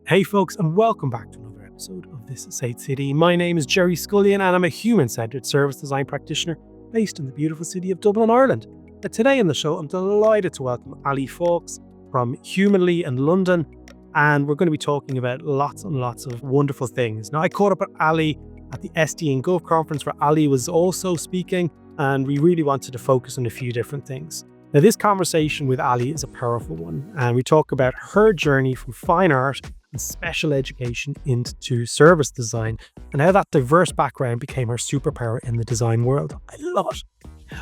Hey folks, and welcome back to another episode of This Is Safe City. My name is Gerry and I'm a human-centered service design practitioner based in the beautiful city of Dublin, Ireland. And today on the show, I'm delighted to welcome Ali Fawkes from Humanly in London, and we're going to be talking about lots and lots of wonderful things. Now, I caught up with Ali at the SD and Gov conference where Ali was also speaking, and we really wanted to focus on a few different things. Now, this conversation with Ali is a powerful one, and we talk about her journey from fine art and special education into service design, and how that diverse background became her superpower in the design world. I love it.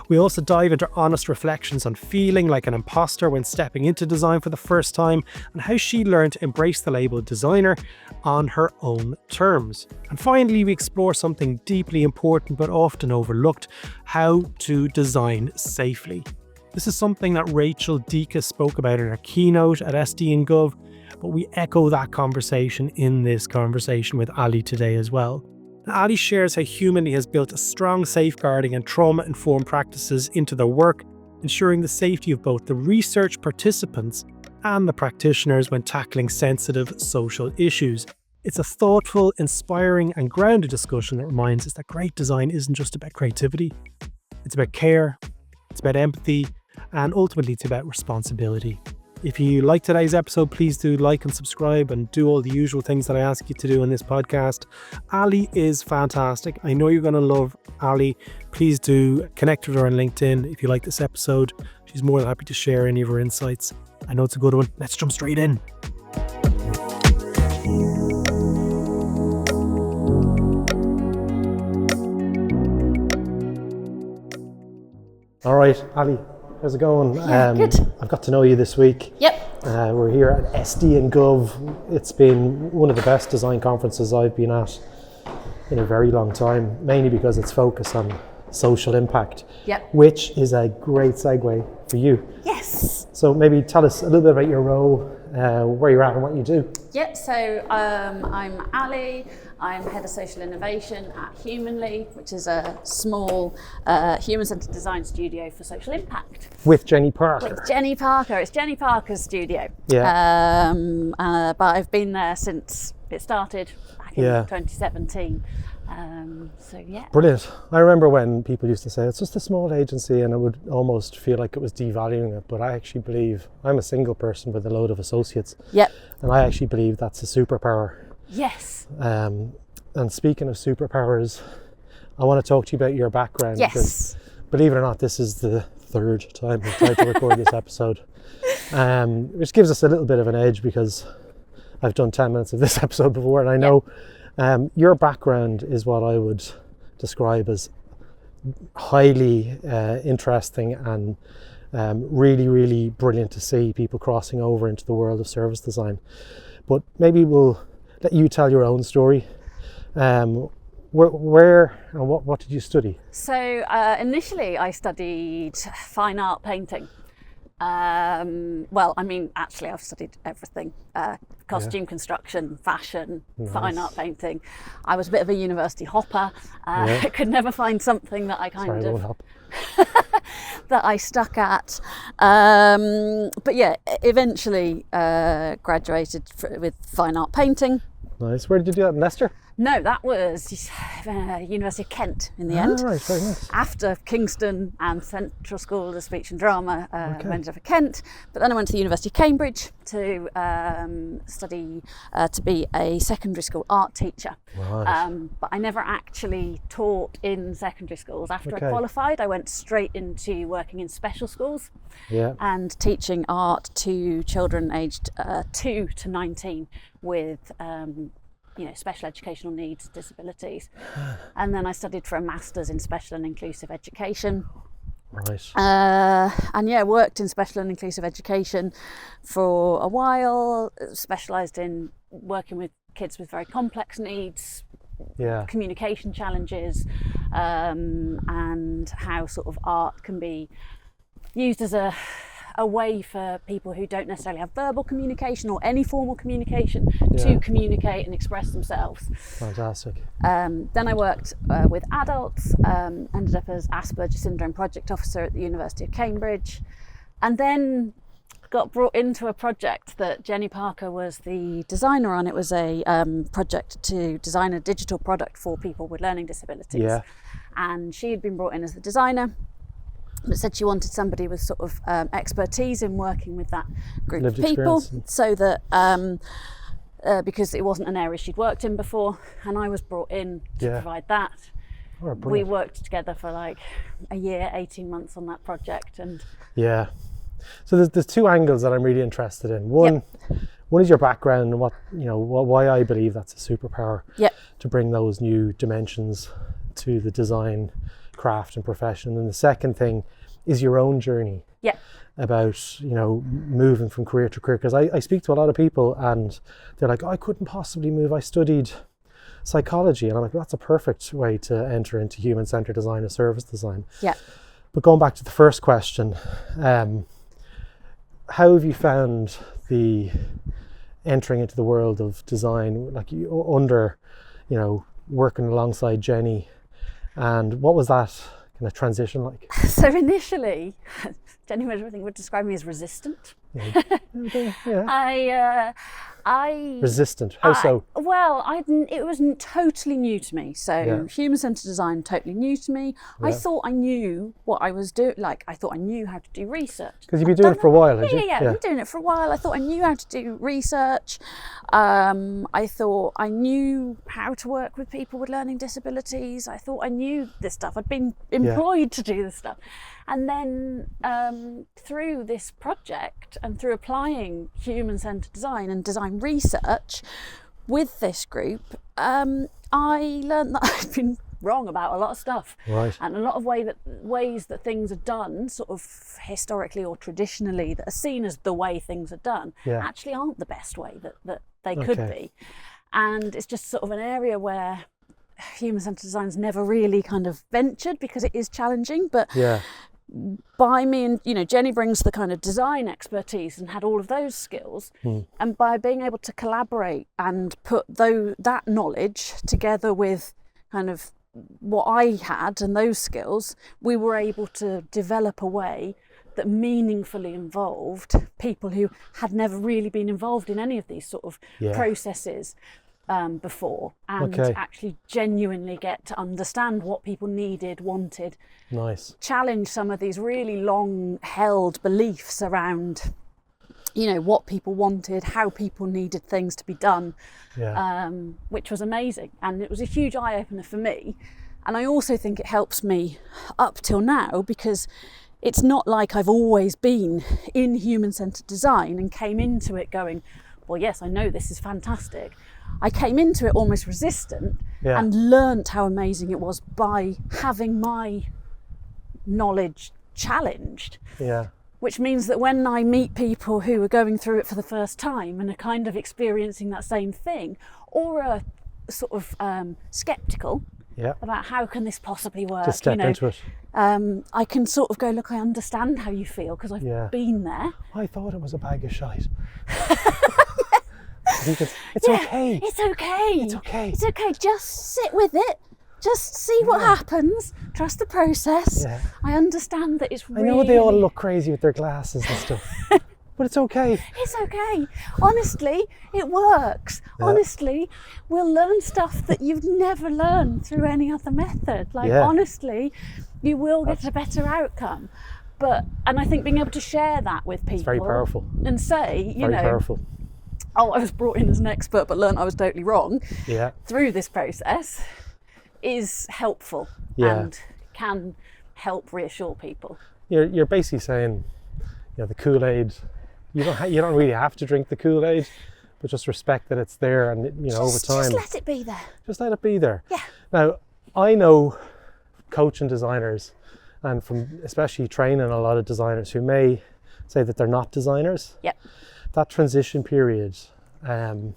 We also dive into honest reflections on feeling like an imposter when stepping into design for the first time, and how she learned to embrace the label designer on her own terms. And finally, we explore something deeply important but often overlooked: how to design safely. This is something that Rachel Deacon spoke about in her keynote at SD and Gov, but we echo that conversation in this conversation with Ali today as well. Ali shares how Humanly has built a strong safeguarding and trauma-informed practices into their work, ensuring the safety of both the research participants and the practitioners when tackling sensitive social issues. It's a thoughtful, inspiring and grounded discussion that reminds us that great design isn't just about creativity. It's about care, it's about empathy, and ultimately it's about responsibility. If you like today's episode, please do like and subscribe and do all the usual things that I ask you to do in this podcast. Ali is fantastic. I know you're going to love Ali. Please do connect with her on LinkedIn if you like this episode. She's more than happy to share any of her insights. I know it's a good one. Let's jump straight in. All right, Ali. How's it going? Good. I've got to know you this week. Yep. We're here at SD and Gov. It's been one of the best design conferences I've been at in a very long time, mainly because it's focused on social impact, which is a great segue for you. Yes. So maybe tell us a little bit about your role, where you're at and what you do. Yep, so I'm Ali. I'm Head of Social Innovation at Humanly, which is a small human-centered design studio for social impact. With Jenny Parker. With Jenny Parker. It's Jenny Parker's studio. Yeah. But I've been there since it started back in 2017. So yeah. Brilliant. I remember when people used to say it's just a small agency, and I would almost feel like it was devaluing it, but I actually believe I'm a single person with a load of associates. Yep. And I actually believe that's a superpower. Yes. And speaking of superpowers, I want to talk to you about your background. Yes. Because, believe it or not, this is the third time we've tried to record this episode, which gives us a little bit of an edge because I've done 10 minutes of this episode before, and I know your background is what I would describe as highly interesting and really, really brilliant to see people crossing over into the world of service design. But maybe we'll let you tell your own story. Where and what did you study? So initially I studied fine art painting. Well, I mean, actually I've studied everything. Costume construction, fashion, fine art painting. I was a bit of a university hopper. Could never find something that I that I stuck at. But yeah, eventually graduated with fine art painting. Nice. Where did you do that? In Leicester? No, that was University of Kent in the end. Right, very nice. After Kingston and Central School of Speech and Drama, I ended up at Kent. But then I went to the University of Cambridge to study to be a secondary school art teacher. Right. But I never actually taught in secondary schools. After I qualified, I went straight into working in special schools and teaching art to children aged 2 to 19 with special educational needs, disabilities. And then I studied for a master's in special and inclusive education. Right. And worked in special and inclusive education for a while, specialised in working with kids with very complex needs, communication challenges, and how sort of art can be used as a way for people who don't necessarily have verbal communication or any formal communication to communicate and express themselves. Fantastic. Then I worked with adults, ended up as Asperger's Syndrome Project Officer at the University of Cambridge, and then got brought into a project that Jenny Parker was the designer on. It was a project to design a digital product for people with learning disabilities. Yeah. And she had been brought in as the designer, but said she wanted somebody with sort of expertise in working with that group Lived of people, experience. so that because it wasn't an area she'd worked in before, and I was brought in to provide that. Oh, we worked together for like a year, 18 months on that project. And yeah. So there's two angles that I'm really interested in. One is your background and why I believe that's a superpower. Yep. To bring those new dimensions to the design, craft and profession. And the second thing is your own journey. Yeah. About, moving from career to career. Because I speak to a lot of people and they're like, I couldn't possibly move. I studied psychology. And I'm like, that's a perfect way to enter into human-centered design and service design. Yeah. But going back to the first question, how have you found the entering into the world of design, like working alongside Jenny, and what was that kind of transition like? So initially, Jenny would describe me as resistant. Yeah. I resistant. How so? Well, it was totally new to me. So human-centered design, totally new to me. Yeah. I thought I knew what I was doing. Like, I thought I knew how to do research. Because you've been doing it for a while, had you? Yeah, I've been doing it for a while. I thought I knew how to do research. I thought I knew how to work with people with learning disabilities. I thought I knew this stuff. I'd been employed to do this stuff. And then through this project and through applying human-centered design and design research with this group, I learned that I'd been wrong about a lot of stuff. Right. And a lot of ways that things are done, sort of historically or traditionally, that are seen as the way things are done, actually aren't the best way that they could be. And it's just sort of an area where human-centered design's never really kind of ventured, because it is challenging. But by me and Jenny brings the kind of design expertise and had all of those skills, and by being able to collaborate and put that knowledge together with kind of what I had and those skills, we were able to develop a way that meaningfully involved people who had never really been involved in any of these sort of processes before, and actually genuinely get to understand what people needed, wanted. Nice. Challenge some of these really long held beliefs around what people wanted, how people needed things to be done, which was amazing. And it was a huge eye-opener for me. And I also think it helps me up till now, because it's not like I've always been in human-centered design and came into it going, well, yes, I know this is fantastic. I came into it almost resistant and learnt how amazing it was by having my knowledge challenged. Yeah. Which means that when I meet people who are going through it for the first time and are kind of experiencing that same thing, or are sort of sceptical about how can this possibly work, just step into it. I can sort of go, look, I understand how you feel, because I've been there. I thought it was a bag of shite. It's okay. It's okay. It's okay. It's okay. Just sit with it. Just see what happens. Trust the process. Yeah. I understand that it's really... I know they all look crazy with their glasses and stuff, but it's okay. It's okay. Honestly, it works. Yeah. Honestly, we'll learn stuff that you've never learned through any other method. Honestly, you will get a better outcome. And I think being able to share that with people... It's very powerful. And say, very powerful. Oh, I was brought in as an expert, but learned I was totally wrong through this process, is helpful and can help reassure people. You're basically saying, the Kool-Aid, you don't really have to drink the Kool-Aid, but just respect that it's there, and over time. Just let it be there. Just let it be there. Yeah. Now, I know coaching designers, and from especially training a lot of designers who may say that they're not designers. Yep. That transition period to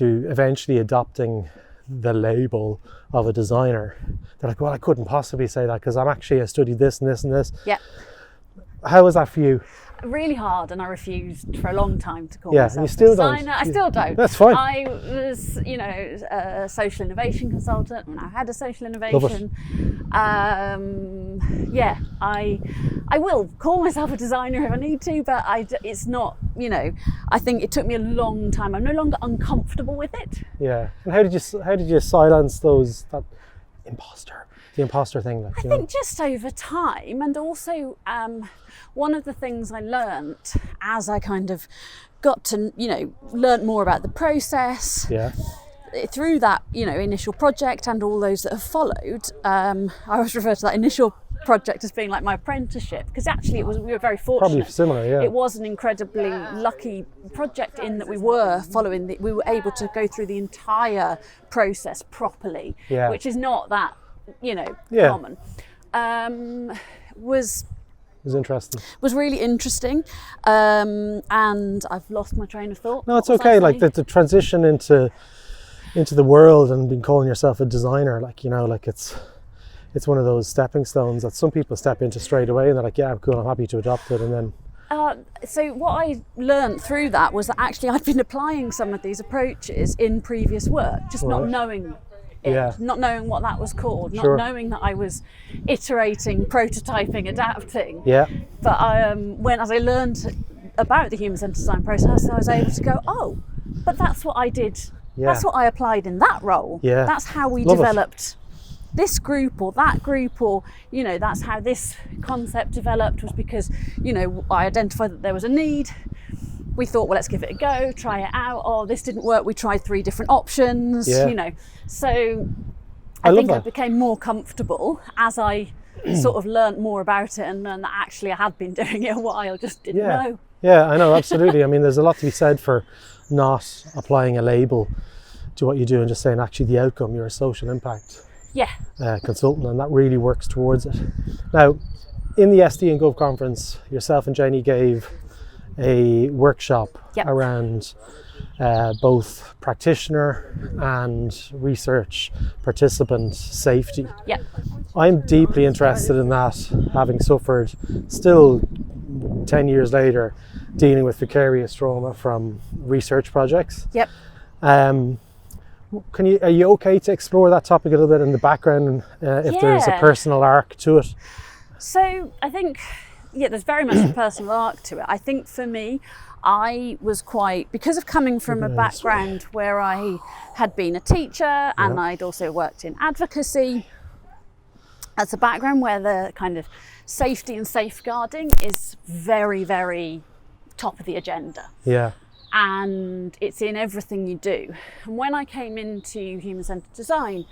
eventually adopting the label of a designer, they're like, well, I couldn't possibly say that because I studied this and this and this. Yeah. How was that for you? really hard, and I refused for a long time to call Yeah, myself you still a designer. don't. I still don't. That's fine. I was, a social innovation consultant when I had a social Love it. innovation. I will call myself a designer if I need to, but it's not, I think it took me a long time. I'm no longer uncomfortable with it. Yeah. And how did you silence the imposter thing? I think just over time, and also one of the things I learnt as I kind of got to, learn more about the process. Yeah. Through that, initial project and all those that have followed, I always refer to that initial project as being like my apprenticeship, because actually we were very fortunate. Probably similar, yeah. It was an incredibly lucky project in that we were we were able to go through the entire process properly, which is not that, common. Was interesting. Was really interesting, and I've lost my train of thought. No, it's okay. Like the transition into the world and being calling yourself a designer, it's one of those stepping stones that some people step into straight away, and they're like, yeah, I'm cool, I'm happy to adopt it, and then. So what I learned through that was that actually I'd been applying some of these approaches in previous work, just not knowing it, not knowing what that was called, not knowing that I was iterating, prototyping, adapting. Yeah. But as I learned about the human-centered design process, I was able to go, oh, but that's what I did. Yeah. That's what I applied in that role. Yeah. That's how we developed this group or that group, or that's how this concept developed, was because I identified that there was a need. We thought, well, let's give it a go, try it out. Oh, this didn't work, we tried 3 different options. So I think I became more comfortable as I sort of learnt more about it, and then actually I had been doing it a while, just didn't know. Yeah, I know, absolutely. I mean, there's a lot to be said for not applying a label to what you do and just saying actually the outcome, you're a social impact consultant, and that really works towards it. Now, in the SD and Gov conference, yourself and Jenny gave a workshop around both practitioner and research participant safety. Yeah. I'm deeply interested in that, having suffered, still 10 years later, dealing with vicarious trauma from research projects. Yep. Are you okay to explore that topic a little bit in the background, if there's a personal arc to it? So I think, there's very much a personal arc to it. I think for me, I was because of coming from a background where I had been a teacher and I'd also worked in advocacy. That's a background where the kind of safety and safeguarding is very, very top of the agenda. Yeah. And it's in everything you do. And when I came into human-centered design,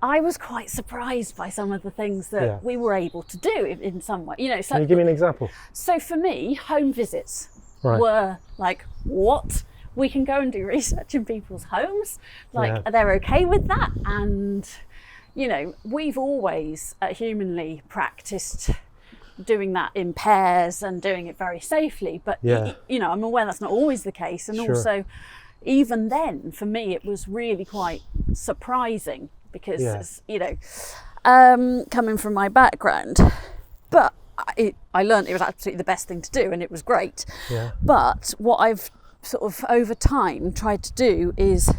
I was quite surprised by some of the things that we were able to do in some way. Can you give me an example? So for me, home visits were like, what? We can go and do research in people's homes? They're okay with that? And, we've always humanly practiced doing that in pairs and doing it very safely, but I'm aware that's not always the case, and also even then for me it was really quite surprising because coming from my background, but I learned it was absolutely the best thing to do, and it was great. But what I've sort of over time tried to do is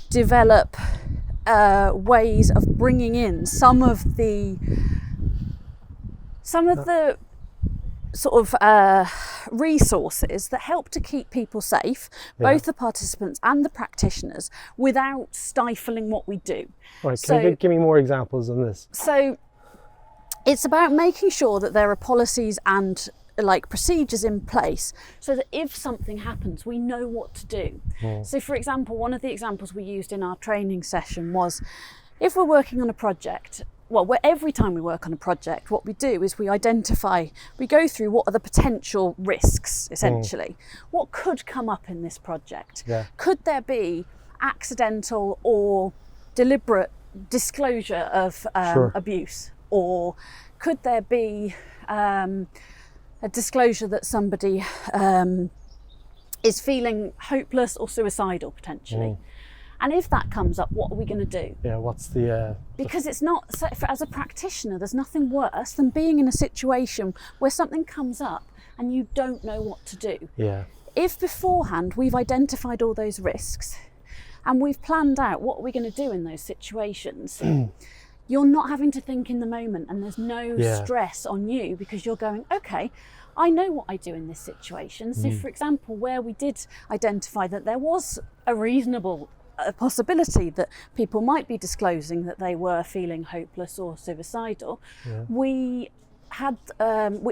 develop ways of bringing in some of the sort of resources that help to keep people safe, both the participants and the practitioners, without stifling what we do. Right, can you give me more examples on this? So it's about making sure that there are policies and procedures in place so that if something happens, we know what to do. So for example, one of the examples we used in our training session was, if we're working on a project, every time we work on a project, what we do is we go through what are the potential risks, essentially. What could come up in this project? Could there be accidental or deliberate disclosure of abuse? Or could there be a disclosure that somebody is feeling hopeless or suicidal, potentially? And if that comes up, what are we going to do? What's the... Because it's not, as a practitioner, there's nothing worse than being in a situation where something comes up and you don't know what to do. Yeah. If beforehand we've identified all those risks and we've planned out what we're going to do in those situations, you're not having to think in the moment, and there's no stress on you, because you're going, okay, I know what I do in this situation. So for example, where we did identify that there was a reasonable possibility that people might be disclosing that they were feeling hopeless or suicidal, we had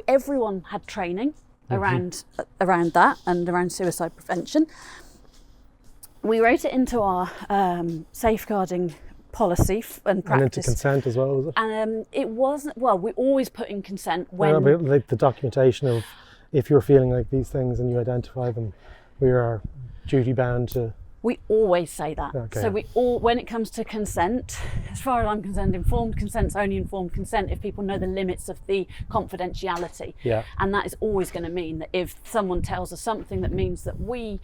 everyone had training around that and around suicide prevention. We wrote it into our safeguarding policy and practice. And into consent as well, was it? And it wasn't, well, we always put in consent when... But like the documentation of if you're feeling like these things and you identify them, we are duty bound to... We always say that. Okay. So when it comes to consent, as far as I'm concerned, informed consent's only informed consent if people know the limits of the confidentiality. Yeah. And that is always going to mean that if someone tells us something that means that we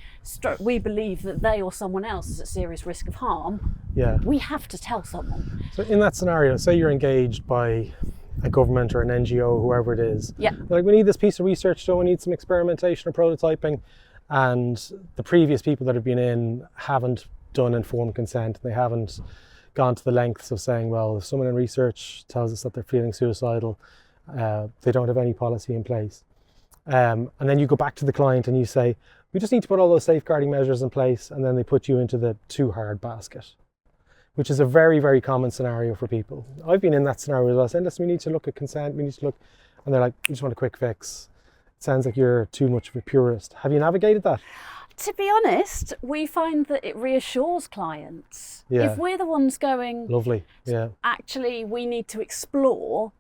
believe that they or someone else is at serious risk of harm, we have to tell someone. So in that scenario, say you're engaged by a government or an NGO, whoever it is. Yeah. Like, we need this piece of research, so we need some experimentation or prototyping. And the previous people that have been in haven't done informed consent. They haven't gone to the lengths of saying, well, if someone in research tells us that they're feeling suicidal, they don't have any policy in place. And then you go back to the client and you say, we just need to put all those safeguarding measures in place, and then they put you into the too hard basket, which is a very, very common scenario for people. I've been in that scenario as well, saying, listen, we need to look at consent, we need to look, and they're like, we just want a quick fix. Sounds like you're too much of a purist. Have you navigated that? To be honest, we find that it reassures clients. Yeah. If we're the ones going, lovely, yeah, actually we need to explore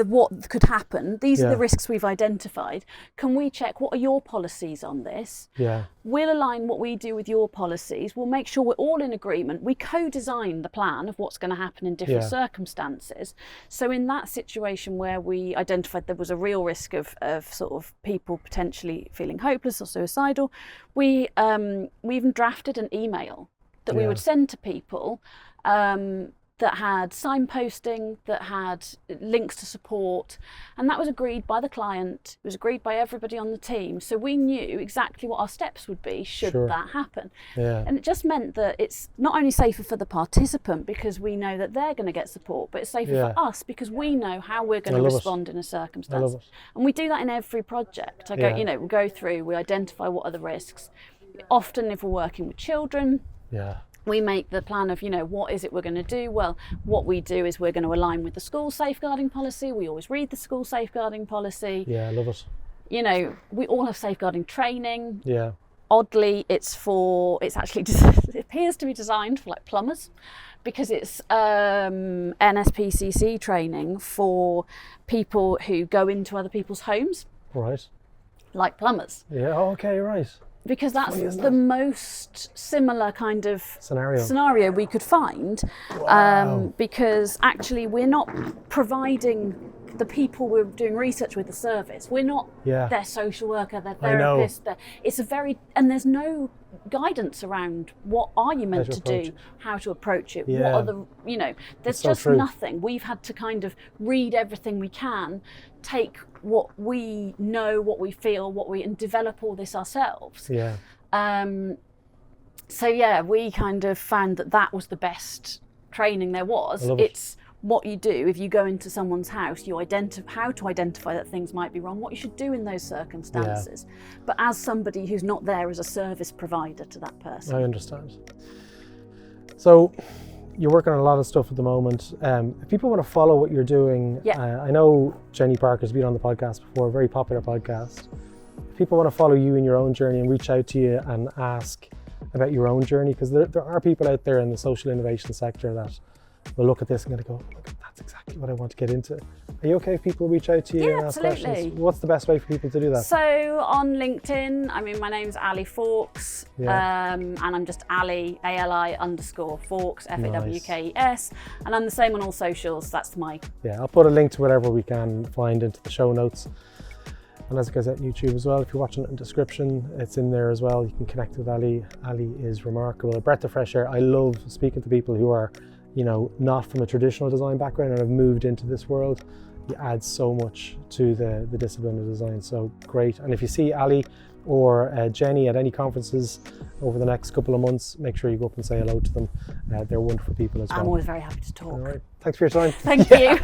what could happen. These are the risks we've identified. Can we check, what are your policies on this? Yeah. We'll align what we do with your policies. We'll make sure we're all in agreement. We co-design the plan of what's going to happen in different circumstances. So in that situation where we identified there was a real risk of sort of people potentially feeling hopeless or suicidal, we even drafted an email that we would send to people that had signposting, that had links to support, and that was agreed by the client, it was agreed by everybody on the team, so we knew exactly what our steps would be should that happen. Yeah. And it just meant that it's not only safer for the participant because we know that they're going to get support, but it's safer for us because we know how we're going to respond in a circumstance. And we do that in every project. We go through, we identify what are the risks. Often if we're working with children, we make the plan of, what is it we're going to do? Well, what we do is we're going to align with the school safeguarding policy. We always read the school safeguarding policy. Yeah, I love it. We all have safeguarding training. Yeah. Oddly, it appears to be designed for like plumbers, because it's NSPCC training for people who go into other people's homes. Right. Like plumbers. Yeah, okay, right. Because that's the most similar kind of scenario we could find. Wow. Because actually we're not providing the people we're doing research with the service. We're not their social worker, their therapist. And there's no guidance around what are you meant to do, how to approach it, what are the, there's just nothing. We've had to kind of read everything we can, take what we know, what we feel, and develop all this ourselves. Yeah. We kind of found that was the best training there was. It's what you do if you go into someone's house, you how to identify that things might be wrong, what you should do in those circumstances. But as somebody who's not there as a service provider to that person. I understand. So you're working on a lot of stuff at the moment. If people want to follow what you're doing, I know Jenny Parker's been on the podcast before, a very popular podcast. If people want to follow you in your own journey and reach out to you and ask about your own journey, because there are people out there in the social innovation sector that will look at this and go, that's exactly what I want to get into. Are you okay if people reach out to you and ask questions? What's the best way for people to do that? So on LinkedIn, my name's Ali Fawkes, and I'm just Ali, ALI_Fawkes, FAWKES, and I'm the same on all socials. That's my... Yeah, I'll put a link to whatever we can find into the show notes. And as it goes out on YouTube as well, if you're watching it in the description, it's in there as well. You can connect with Ali. Ali is remarkable, a breath of fresh air. I love speaking to people who are, not from a traditional design background and have moved into this world. he adds so much to the discipline of design. So great. And if you see Ali or Jenny at any conferences over the next couple of months, make sure you go up and say hello to them. They're wonderful people as well. I'm always very happy to talk. All right. Thanks for your time. Thank you.